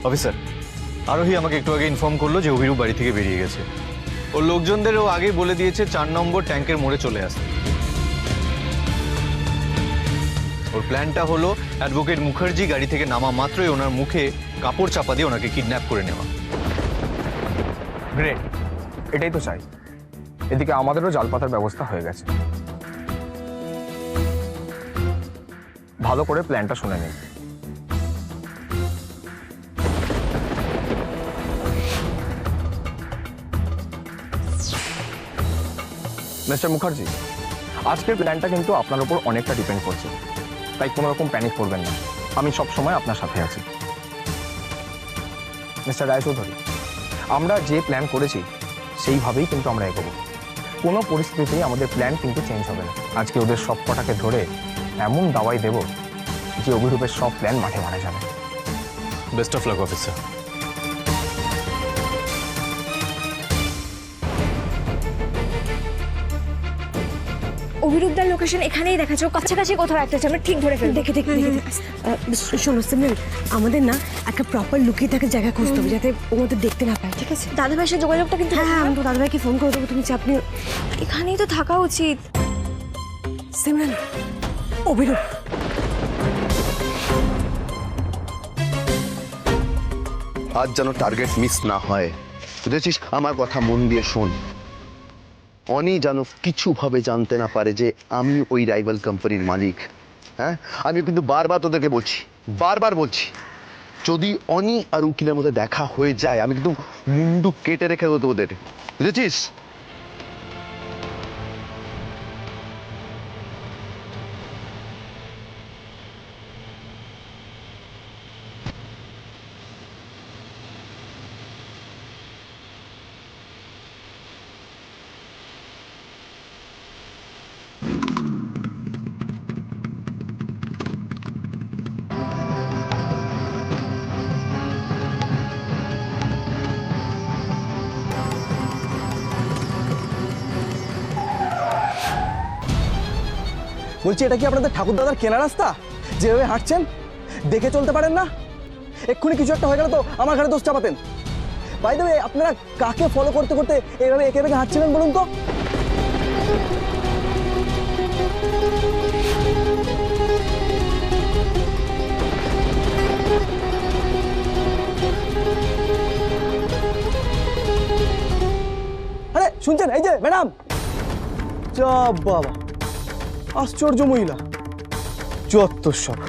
Officer, আরোহী আমাকে একটু আগে ইনফর্ম করলো যে অভিরূপ বাড়ি থেকে বেরিয়ে গেছে। ওর লোকজনদেরও আগেই বলে দিয়েছে 4 নম্বর ট্যাঙ্কের মোড়ে চলে আসতে। ওর প্ল্যানটা হলো অ্যাডভোকেট মুখার্জি গাড়ি থেকে নামা মাত্রই ওনার মুখে কাপড় চাপা দিয়ে ওনাকে কিডন্যাপ করে নেওয়া। গ্রেট, এটাই তো চাই। এদিকে আমাদেরও জাল পাতার ব্যবস্থা হয়ে গেছে। ভালো করে প্ল্যানটা শুনে নিন। মিস্টার মুখার্জি, আজকের প্ল্যানটা কিন্তু আপনার উপর অনেকটা ডিপেন্ড করছে, তাই কোনো রকম প্যানিক করবেন না। আমি সব সময় আপনার সাথে আছি। মিস্টার রায়চৌধুরী, আমরা যে প্ল্যান করেছি সেইভাবেই কিন্তু আমরা এগোবো। কোনো পরিস্থিতিতেই আমাদের প্ল্যান কিন্তু চেঞ্জ হবে না। আজকে ওদের সব কটাকে ধরে এমন দাওয়াই দেব যে অভিরূপের সব প্ল্যান মাঠে মারা যাবে। Best of luck officer. অভিরূপদার লোকেশন এখানেই দেখাচ্ছে, কাছাকাছি কোথাও একটা আছে, আমরা ঠিক ধরে ফেলবো। দেখে শোনো সিমরান, আমাদের না একটা প্রপার লুকিয়ে থাকা জায়গা খুঁজতে হবে যাতে ও আমাদের দেখতে না পায়, ঠিক আছে? দাদাভাইয়ের সাথে যোগাযোগটা কিন্তু হ্যাঁ, আমি তো দাদাভাইকে ফোন করে দেবো, তুমি চাপ নিও। এখানেই তো থাকা উচিত। সিমরান, অভিরূপ। আজ যেন টার্গেট মিস না হয়, বুঝেছিস? আমার কথা মন দিয়ে শোন। অনি যেন কিছুভাবে জানতে না পারে যে আমি ওই রাইভাল কোম্পানির মালিক। হ্যাঁ, আমি কিন্তু বারবার তোদেরকে বলছি, বারবার বলছি, যদি অনি আর উকিলের মধ্যে দেখা হয়ে যায় আমি কিন্তু মুন্ডু কেটে রেখে দেবো তোদের, বুঝেছিস? বলছি, এটা কি আপনাদের ঠাকুরদাদার কেনা রাস্তা? যেভাবে হাঁটছেন দেখে চলতে পারেন না? এক্ষুনি কিছু একটা হয়ে গেল তো আমার ঘরে দোষ চাপাতেন। বাই দ্য ওয়ে, আপনারা কাকে ফলো করতে করতে এইভাবে একে বেঁকে হাঁটছিলেন বলুন তো? আরে শুনছেন? এই যে ম্যাডাম, যা বাবা, আশ্চর্য মহিলা, যত সব।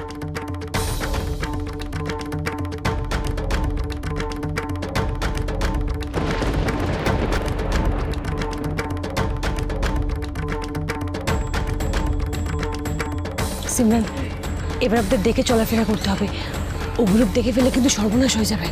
সিমরান, এবার আপনাদের দেখে চলাফেরা করতে হবে। অভিরূপ দেখে ফেলে কিন্তু সর্বনাশ হয়ে যাবে।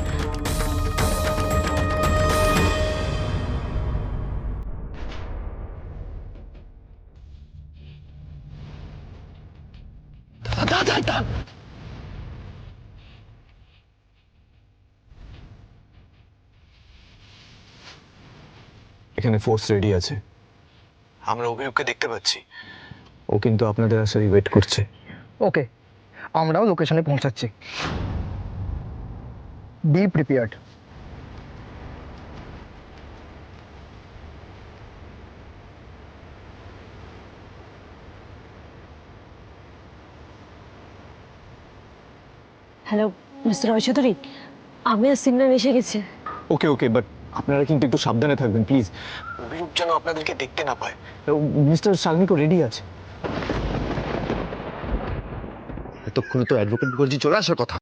এখানে ফোর্স রেডি আছে, আমরা অভিরূপকে দেখতে পাচ্ছি। ও কিন্তু আপনাদের আসারই ওয়েট করছে। ওকে, আমরাও লোকেশনে পৌঁছাচ্ছি। Be prepared. Hello mister Roychowdhury, আমি আর সিমরান এসে গেছি। ওকে ওকে, বাট আপনারা কিন্তু একটু সাবধানে থাকবেন প্লিজ। অভিরূপ যেন আপনাদেরকে দেখতে না পায়। মিস্টার সালমিকো রেডি আছে। এতক্ষণে তো অ্যাডভোকেট মুখার্জি চলে আসার কথা।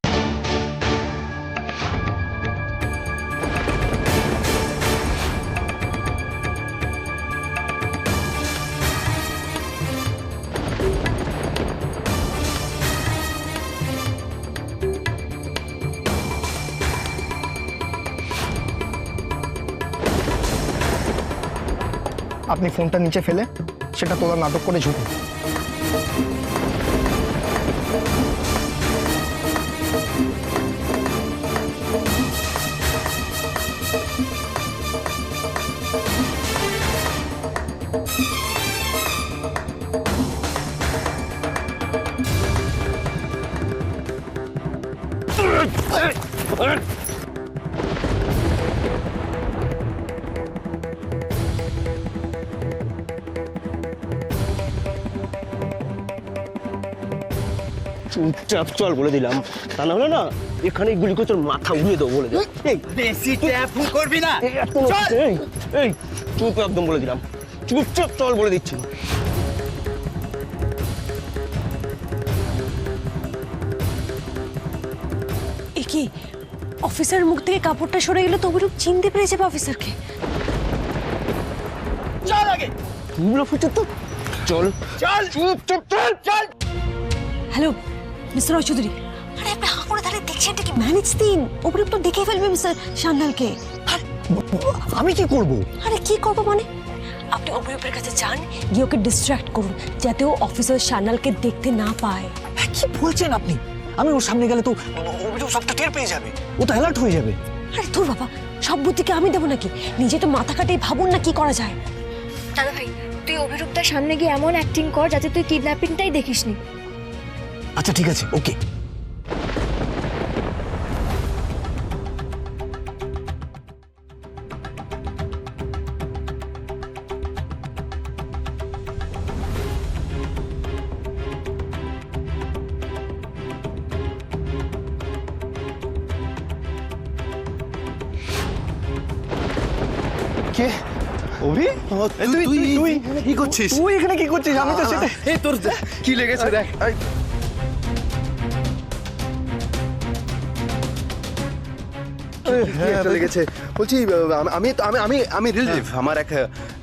আপনি ফোনটা নিচে ফেলে সেটা তোলার নাটক করে ঝুঁকুন। চুপচাপ চল বলে দিলাম, তা না হলে না এখানে গুলি করে তোর মাথা উড়িয়ে দেবো বলে দিলাম। বেশি ট্যাপু করবি না। এই চুপ একদম বলে দিলাম, চুপচাপ চল বলে দিচ্ছি। এ কি অফিসার মুখ থেকে কাপড়টা সরে গেলে তো অভিরূপ চিনতে পেরে যাবে অফিসারকে। চল আগে, তুইগুলো ফুটে তো চল চল চুপচাপ চল চল। হ্যালো মিস্টার রয় চৌধুরী, আরে আপনি হাঁ করে দাঁড়িয়ে দেখছেনটা কি? ম্যানেজ দিন, অভিরূপ তো দেখে ফেলবে মিস্টার সান্যালকে। আমি কি করব? আরে কি করবো মানে, আপনি অভিরূপের কাছে যান, গিয়ে ওকে ডিস্ট্র্যাক্ট করুন যাতে ও অফিসার সান্যালকে দেখতে না পায়। কি বলছেন আপনি? আমি ওর সামনে গেলে তো অভিযোগ সবটা টের পেয়ে যাবে, ও তো অ্যালার্ট হয়ে যাবে। আরে তোর বাবা, সব বুদ্ধিকে আমি দেবো নাকি? নিজে তো মাথা কাটেই ভাবুন না কি করা যায়। দাদা ভাই, তুই অভিরূপটার সামনে গিয়ে এমন অ্যাক্টিং কর যাতে তুই কিডন্যাপিংটাই দেখিসনি। আচ্ছা ঠিক আছে, ওকে। কে? অভি? তুই কি করছিস? তুই এখানে কি করছিস? আমি তো সেটা এই তোর কি লেগেছে দেখ। একটা লেগেছে বলছি, আমি আমি আমি আমি রিলেটিভ, আমার এক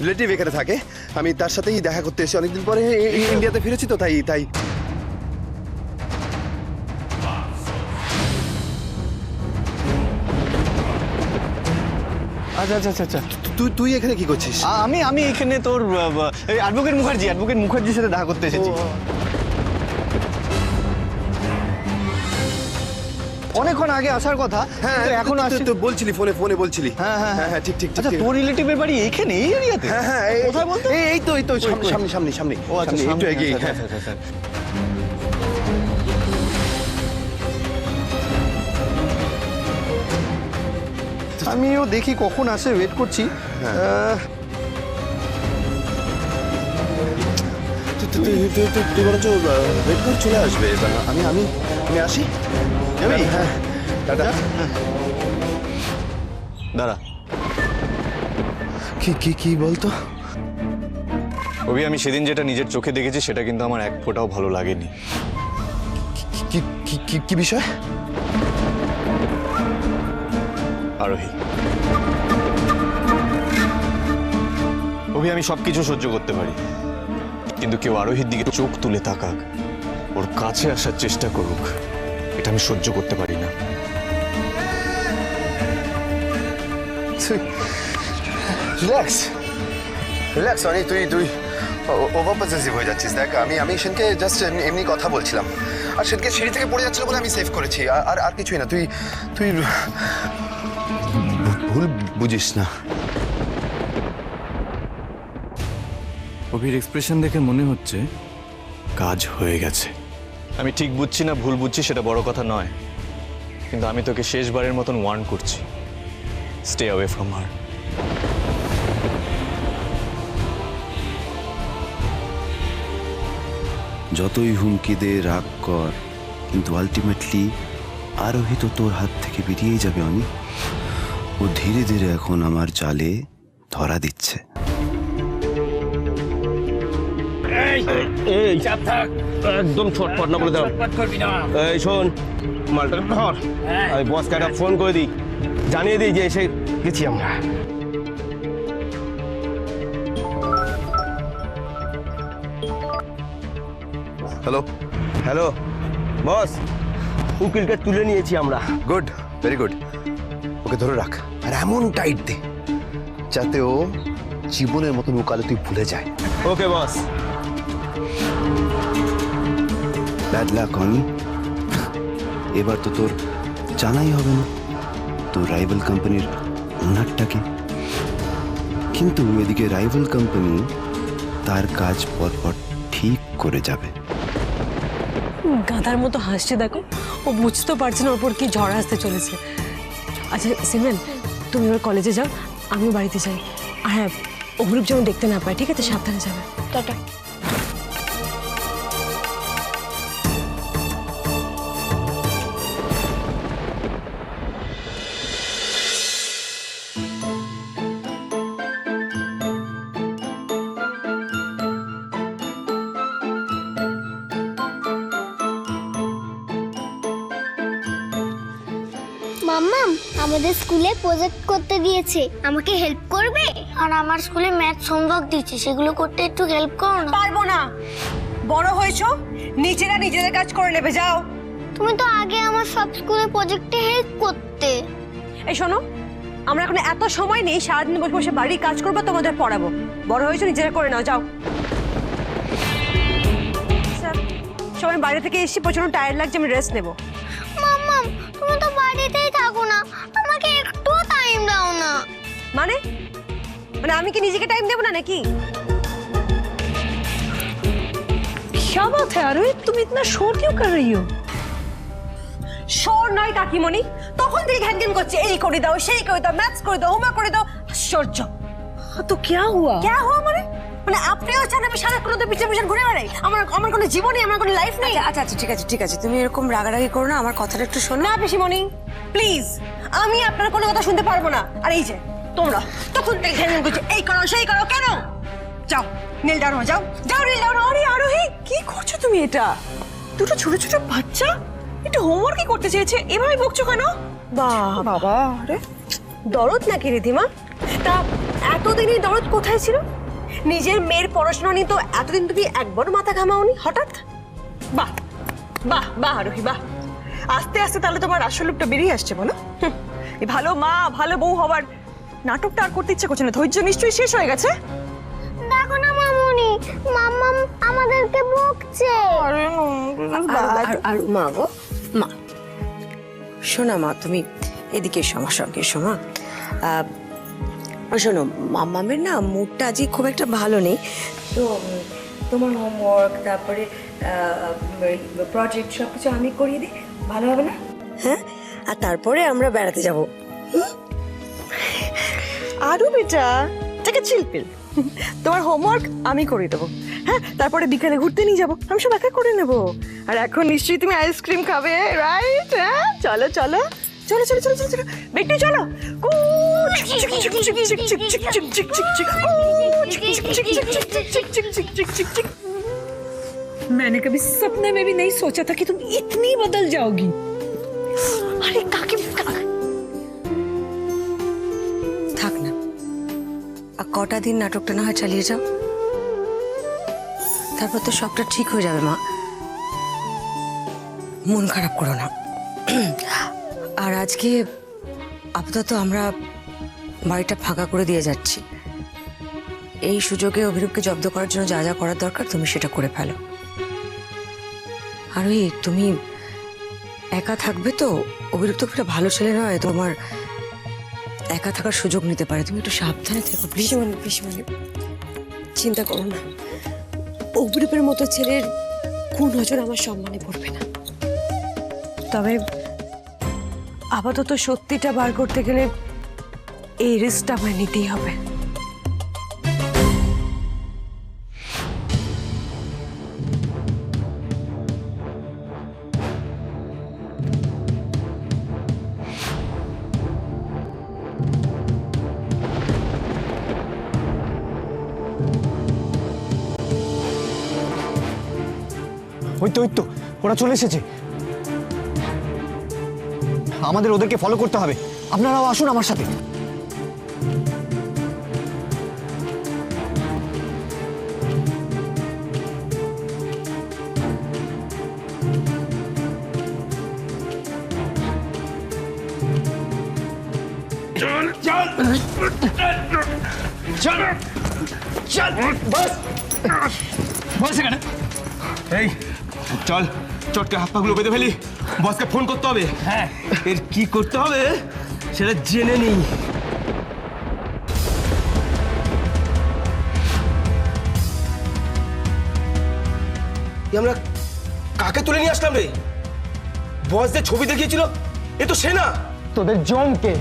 রিলেটিভ এখানে থাকে, আমি তার সাথেই দেখা করতে এসেছি অনেকদিন পরে, ইন্ডিয়াতে ফিরেছি তো তাই তাই। আচ্ছা আচ্ছা আচ্ছা আচ্ছা। তুই তুই এখানে কি করছিস? আমি এখানে তোর অ্যাডভোকেট মুখার্জির সাথে দেখা করতে এসেছি। অনেকক্ষণ আগে আসার কথা, হ্যাঁ কিন্তু এখন আসছে। তো বলছিলি ফোনে বলছিলি। হ্যাঁ হ্যাঁ হ্যাঁ ঠিক ঠিক আচ্ছা, ঠিক। তোর রিলেটিভের বাড়ি এখানে এই এরিয়াতে? হ্যাঁ হ্যাঁ কোথায় বলতো? এই তো সামনে সামনে সামনে। ও আচ্ছা, সামনে, একটু এগিয়ে। আচ্ছা, হ্যাঁ আচ্ছা, আচ্ছা, আচ্ছা। আমিও দেখি কখন আসে, ওয়েট করছি। তুই বরঞ্চ ওয়েট করে চলে আসবে। আমি আমি আমি আসি। যাবি? হ্যাঁ টাটা। দাঁড়া, কি কি কি বলতো? অভি, আমি সেদিন যেটা নিজের চোখে দেখেছি সেটা কিন্তু আমার এক ফোঁটাও ভালো লাগেনি। কি কি কি কি বিষয়? আরোহী। অভি, আমি সবকিছু সহ্য করতে পারি, কিন্তু কেউ আরোহীর দিকে চোখ তুলে তাকাক, ওর কাছে আসার চেষ্টা করুক, এটা আমি সহ্য করতে পারি না। রিল্যাক্স রিল্যাক্স অনি, তুই তুই ওভার পজেসিভ হয়ে যাচ্ছিস। দেখ আমি সেনকে জাস্ট এমনি কথা বলছিলাম, আর সেনকে সিঁড়ি থেকে পড়ে যাচ্ছিল বলে আমি সেভ করেছি, আর আর কিছুই না। তুই তুই ভুল বুঝিস না। অভির এক্সপ্রেশন দেখে মনে হচ্ছে কাজ হয়ে গেছে। আমি ঠিক বুঝছি না ভুল বুঝছি সেটা বড় কথা নয়, কিন্তু আমি তোকে শেষবারের মতন ওয়ার্ন করছি, স্টে অ্যাওয়ে ফ্রম হার। যতই হুমকি দে, রাগ কর, কিন্তু আলটিমেটলি আরোহী তো তোর হাত থেকে বেরিয়েই যাবে। আমি ও ধীরে ধীরে এখন আমার জালে ধরা দিচ্ছে। এই চাপ থাক, একদম ছটফট না বলে দাও। করবি না। এই শোন, মালটা ধর, আমি বসকে একটা ফোন করে দিই, জানিয়ে দিই যে এসে গেছি আমরা। হ্যালো হ্যালো বস, উকিলকে তুলে নিয়েছি আমরা। Good, very good. ওকে ধরে রাখ, আর এমন টাইট দে যাতে ও জীবনের মতন ওকালতি ভুলে যায়। ওকে বস। ব্যাড লাক অনি, এবার তো তোর জানাই হবে না তোর রাইভাল কোম্পানির ওনারটাকে। কিন্তু এদিকে রাইভাল কোম্পানি তার কাজ পরপর ঠিক করে যাবে। গাধার মতো হাসছে দেখো, ও বুঝতে পারছে না ওপর কি ঝড় আসতে চলেছে। আচ্ছা সিমরান, তুমি এবার কলেজে যাও, আমিও বাড়িতে যাই। আর হ্যাঁ, অভিরূপ যেন দেখতে না পায়, ঠিক আছে? সাবধানে যাবে। টাটা। মাম্মাম আমাদের স্কুলে প্রজেক্ট করতে দিয়েছে, আমাকে হেল্প করবে? আর আমার স্কুলে ম্যাথ হোমওয়ার্ক দিয়েছে, সেগুলো করতে একটু হেল্প করো না। পারবো না, বড় হয়েছো, নিজেরা নিজেদের কাজ করে নেবে, যাও। তুমি তো আগে আমার সব স্কুলে প্রজেক্টে হেল্প করতে। এই শোনো, আমরা এখন এত সময় নেই সারাদিন বসে বসে বাড়ির কাজ করবো, তোমাদের পড়াবো। বড় হয়েছো, নিজেরা করে নাও, যাও। সবাই বাড়ি থেকে এসেছি, প্রচন্ড টায়ার্ড লাগছে, আমি রেস্ট নেবো। মাম্মাম তুমি তো বাড়িতেই থাকো না, আমাকে একটু টাইম দাও না। মানে মানে আমি কি নিজেকে টাইম দেবো না নাকি? क्या बात है आरोही, तुम इतना शोर क्यों कर रही हो? শোর নয় কাকিমণি, তখন থেকে ঘ্যান করছে, এই করে দাও, সেই করে দাও, ম্যাথস করে দাও, হোমওয়ার্ক করে দাও। আশ্চর্য। তো क्या हुआ? क्या हुआ মানে আপনিও চান আমি সারাক্ষণ তো পিছনে পিছনে ঘুরে বেড়াই? আমার কোনো জীবনই, আমার কোনো লাইফ নেই? আচ্ছা আচ্ছা ঠিক আছে তুমি এরকম রাগারাগি করো না, আমার কথাটা একটু শোনো। না পিসিমণি, প্লিজ, আমি আপনার কোনো কথা শুনতে পারবো না। আর এই যে তোমরা তখন থেকে ঘ্যান করছে, এই করো সেই করো, কেন? যাও নীল ডাউন, যাও যাও নীল ডাউন। আরে আরোহী, কি করছো তুমি? এটা দুটো ছোট ছোট বাচ্চা একটু হোমওয়ার্কই করতে চেয়েছে, এভাবে বকছো কেন? বাবা, আরে দরদ নাকি রিধিমা? তা এতদিনই দরদ কোথায় ছিল? নিজের মেয়ের পড়াশোনা নিয়ে তো এতদিন তুমি একবার মাথা ঘামাওনি, হঠাৎ? বাহ বাহ বাহ আরোহী, বাহ। আস্তে আস্তে তাহলে তোমার আসল রূপটা বেরিয়ে আসছে, বলো? এই ভালো মা, ভালো বউ হবার নাটকটা আর করতে ইচ্ছে করছে না, ধৈর্য নিশ্চয়ই শেষ হয়ে গেছে। দেখো না মামুনি, মাম্মাম আমাদেরকে বকছে। আর মা গো, মা শোনা, মা তুমি এদিকে এসো, আমার সঙ্গে এসো। মা শোনো, মাম্মামের না মুডটা আজকে খুব একটা ভালো নেই, তো তোমার হোমওয়ার্ক, তারপরে প্রজেক্ট সব কিছু আমি করিয়ে দিই, ভালো হবে না? হ্যাঁ, আর তারপরে আমরা বেড়াতে যাবো। আরো বেটা, থেকে চিলপিল, তোমার হোমওয়ার্ক আমি করে দেবো। হ্যাঁ, তারপরে বিকালে ঘুরতে নিয়ে যাবো, আমি সব একা করে নেবো। আর এখন নিশ্চয়ই তুমি আইসক্রিম খাবে, রাইট? হ্যাঁ, চলো চলো চলো চলো চলো চলো চলো বেটি, চলো। मैंने कभी सपने में भी नहीं सोचा था कि तुम इतनी बदल जाओगी। আরে কাকে থাক না, আর কটা দিন নাটকটা না হয় চালিয়ে যাও, তারপর তো সবটা ঠিক হয়ে যাবে। মা, মন খারাপ করো না। আর আজকে আপাতত আমরা বাড়িটা ফাঁকা করে দিয়ে যাচ্ছি। এই সুযোগে অভিরূপকে জব্দ করার জন্য যা যা করার দরকার তুমি সেটা করে ফেলো। আর ওই তুমি একা থাকবে তো, অভিরূপ তো একটা ভালো ছেলে নয়, তোমার একা থাকার সুযোগ নিতে পারে, তুমি একটু সাবধানে থেকো প্লিজ। পিসিমণি, চিন্তা করো না, অভিরূপের মতো ছেলের কোন নজর আমার সম্মানে পড়বে না। তবে আপাতত সত্যিটা বার করতে গেলে এই রিস্কটা আমায় নিতেই হবে। ওই তো ওরা চলে এসেছে, আমাদের ওদেরকে ফলো করতে হবে। আপনারাও আসুন আমার সাথে। এই চল, চটকে হাত পাগুলো বেঁধে ফেলি, বসকে ফোন করতে হবে। হ্যাঁ, এর কি করতে হবে সেটা জেনে নিই। আমরা কাকে তুলে নিয়ে আসলাম রে? বস যে ছবি দেখিয়েছিল, এ তো সে না। তোদের জমকে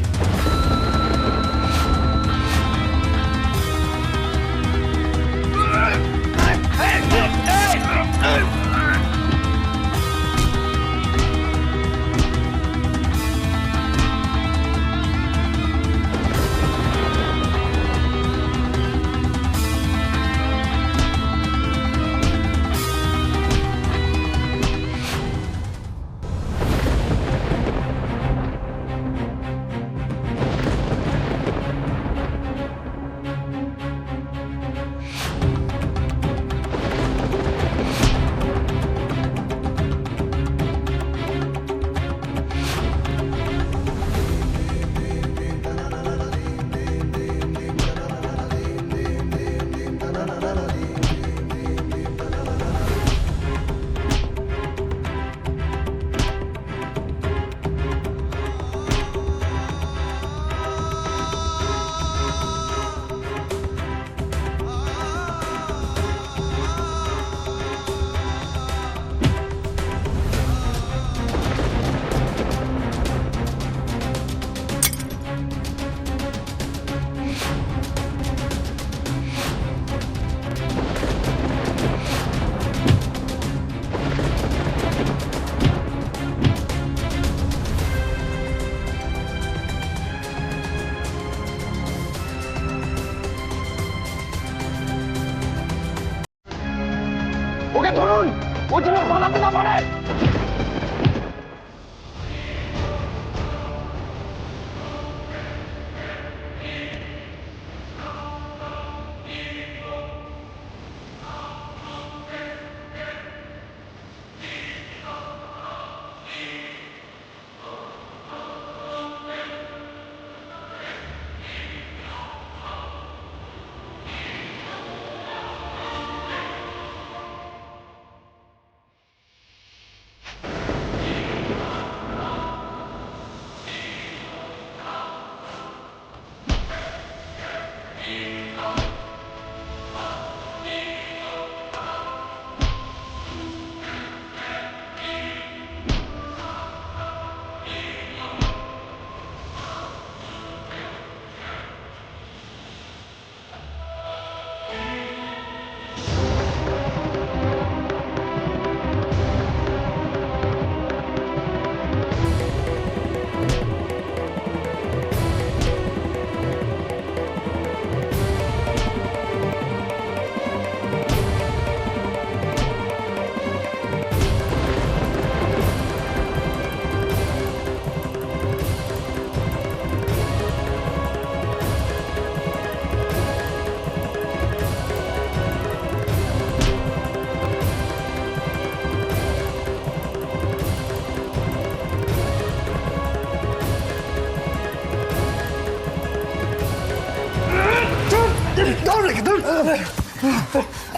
পালাতে না পারে।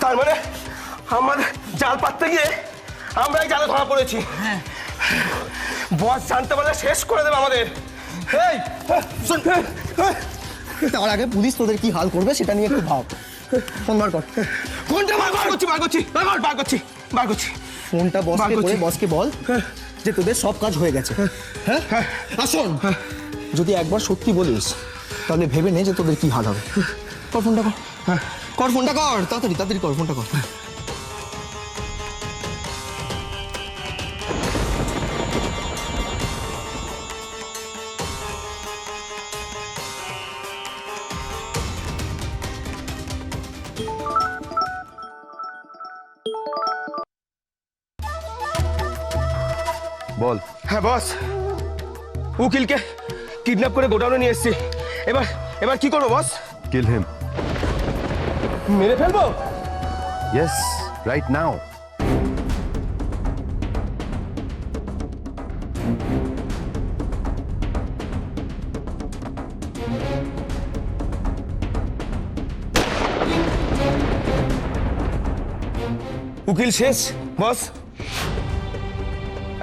তার মানে আমাদের জাল পাততে গিয়ে আমরা এই জালে ধরা পড়েছি। বস জানতে পারলে শেষ করে দেবে আমাদের। এই শোন, তার আগে পুলিশ তোদের কি হাল করবে সেটা নিয়ে একটু ভাব। ফোন বার কর। কোনটা বার করছি। ফোনটা বসকে করে বসকে বল যে তোদের সব কাজ হয়ে গেছে। হ্যাঁ আসুন, যদি একবার সত্যি বলিস তাহলে ভেবে নে যে তোদের কি হাল হবে। কর ফোনটা কর, কর ফোনটা কর, তাড়াতাড়ি তাড়াতাড়ি কর ফোনটা কর। বল। হ্যাঁ বস, উকিলকে কিডন্যাপ করে গোডাউনে নিয়ে এসেছি। এবার কি করবো বস? কিল হিম। মেরে ফেলবো? Yes, right now. উকিল শেষ বস।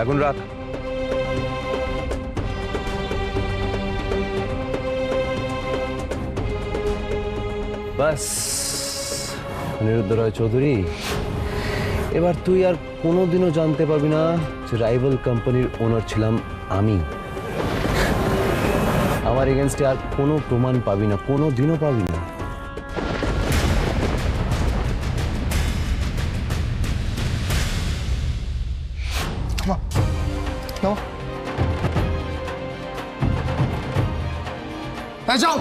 এখন রাখ। বাস অনিরুদ্ধ রয় চৌধুরী, এবার তুই আর কোনোদিনও জানতে পারবি না যে রাইভাল কোম্পানির ওনার ছিলাম আমি। আমার এগেনস্টে আর কোনো প্রমাণ পাবি না, কোনো দিনও পাবি না। যাও,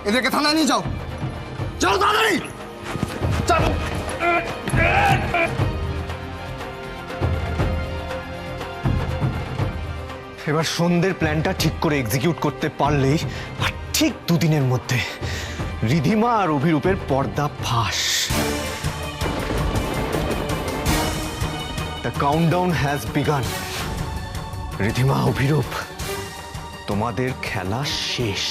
এদেরকে থানায় নিয়ে যাও। চলো তাড়াতাড়ি চলো। এবার সন্ধ্যের প্ল্যানটা ঠিক করে এক্সিকিউট করতে পারলেই আর ঠিক দুদিনের মধ্যে রিধিমা আর অভিরূপের পর্দা ফাঁস। The countdown has begun. Riddhima, Abhirup, তোমাদের খেলা শেষ।